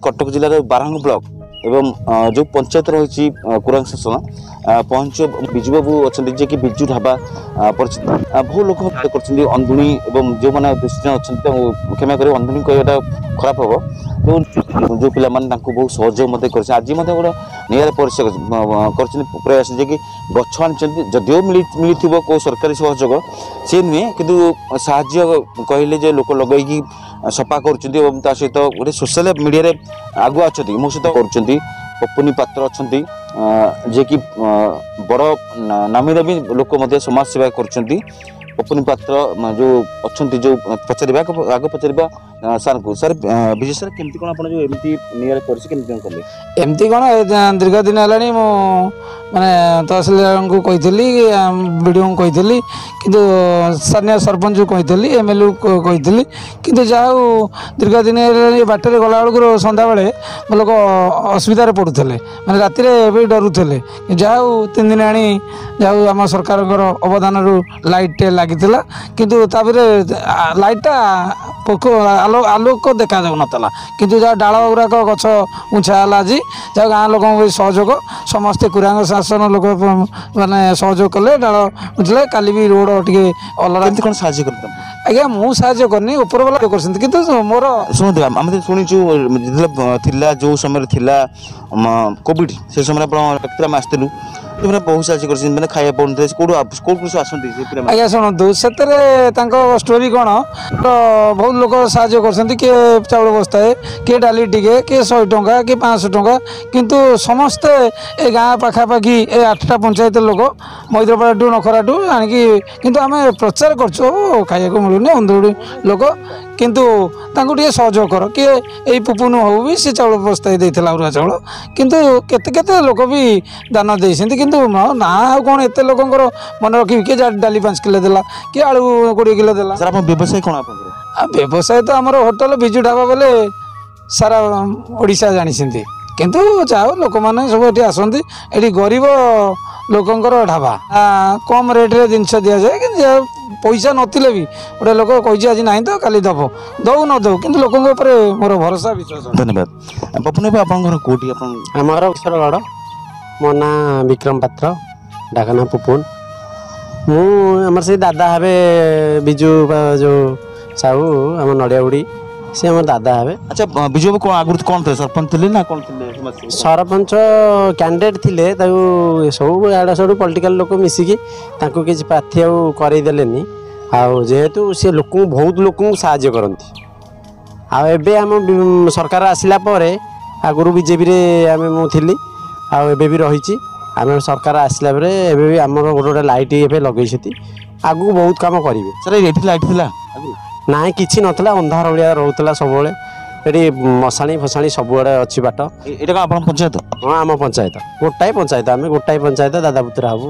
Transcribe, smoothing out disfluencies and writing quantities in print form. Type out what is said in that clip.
Cuttack जिलार Barang block एवं जो पंचायत रही कुरांग शासन पंच बिजू बाबू अच्छा जे कि बिजू ढाबा परिचित बहु लोक अंधुणी और जो मैंने दृष्टि अच्छा क्षमा कर अंधुणी कहटा खराब हम जो पिला बहुत सहयोग कर आज गोटे निरा परिचय प्रयास जे कि गछ आनी जदिव मिली कौ सरकारी सहयोग सी नुहे कि साहाय्य कहले लोक लगे सफा कर सहित गोटे सोशल मीडिया आगुआ अच्छा मो सहित कर पपुनी पात्र अच्छा जे कि बड़ नामी दामी लोक समाज सेवा कर पपुनी पात्र जो अच्छा जो पचार आग पचार सार को सर विजय सर केमती कौन आप नियर कले एमती कौन दीर्घ दिन है माने तहसीलदार को कही बीडीओ को कही कि स्थानीय सरपंच को कही एमएलए को कही कि जहाँ दीर्घ दिन बाटर गला बेलू सन्ध्या बेले लोक असुविधा पड़ुले मैंने राति भी डरुले जहाँ 3 दिन आनी जहाँ आम सरकार अवदान लाइट लगी किंतु लाइटा आलोक देखा जाऊ नाला किंतु जहाँ डाल गुराक गछ उछाला आज जहाँ गाँ लोक सहयोग समस्ते कुरांग शासन लोक माने सहयोग कले डाल उछला काली भी रोड टे अलग कौन साहाଯ୍य करता आज्ञा मु साहाଯ୍य करनी ऊपर वाला कर मोर शुणु आम शुणु जो समय कोविड से समय आप आसलु बहुत साहाଯ୍य कर खाया पड़े कौन आज्ञा शुणु से स्टोरी कौन बहुत लोग साहाଯ୍य कर किए चाउल बस्ताए किए डाली टिके किए 100 टंका किए 500 टंका किंतु समस्ते ए गाँ पाखापाखि ए 8टा पंचायत लोक मैद्रपाड़ू नखराटू आणिकी किंतु आम प्रचार कर खाया मिलूनी अंधुड़ी लोक किंतु टे सहयोग कर किए यही पुपुन हो भी सी चाउल बस्ताए देता अरुआ चाउल किंतु केते केते लोक भी दान देते किंतु ना कौन एत लोकर मन रखी किए डाली 5 किलो देला किए आलू 20 किलो देला सर आप व्यवसाय कौन आप व्यवसाय तो आम होटल बिजू ढाबा बोले सारा ओडिशा जानी किंतु चाहो लोक मैंने सब ये आसती ये गरीब लोकंर ढाबा कम रेट्रे जिनस दि जाए कि पैसा नथिले भी गोटे लोक कही आज ना तो काली दब दौ न दौ कि लोक मोर भरोसा विश्वास धन्यवाद पपुन भाई आप कौटी आम घर ईश्वरगढ़ मो ना विक्रम पात्र डाकना पुपुन मुझे से दादा हे बिजू जो साहू आम नड़िया उड़ी सी आम दादा हे अच्छा बिजू बाबू कौन आगुरी कौन थे सरपंच थे ना कौन थे सरपंच कैंडिडेट थिले सब आड़ा सब पॉलिटिकल लोक मिसिकी किसी प्रार्थी करईदेलेनी जेहेतु सी लोक बहुत लोक साहाय्य करती आबे आम सरकार आसला आगुरी बीजेपी रे आम मुझी आबे भी रही आम सरकार आसला भी आम गोटे गोटे लाइट ए लगे आगू बहुत कम करेंगे सर ये लाइट थी ना कि नाला अंधार भाया रोला सब ये मशाणी फसाणी सबुआड़े अच्छी बाट ये पंचायत हाँ आम पंचायत गोटाए पंचायत आम गोटाए पंचायत दादा पुत्र हबू।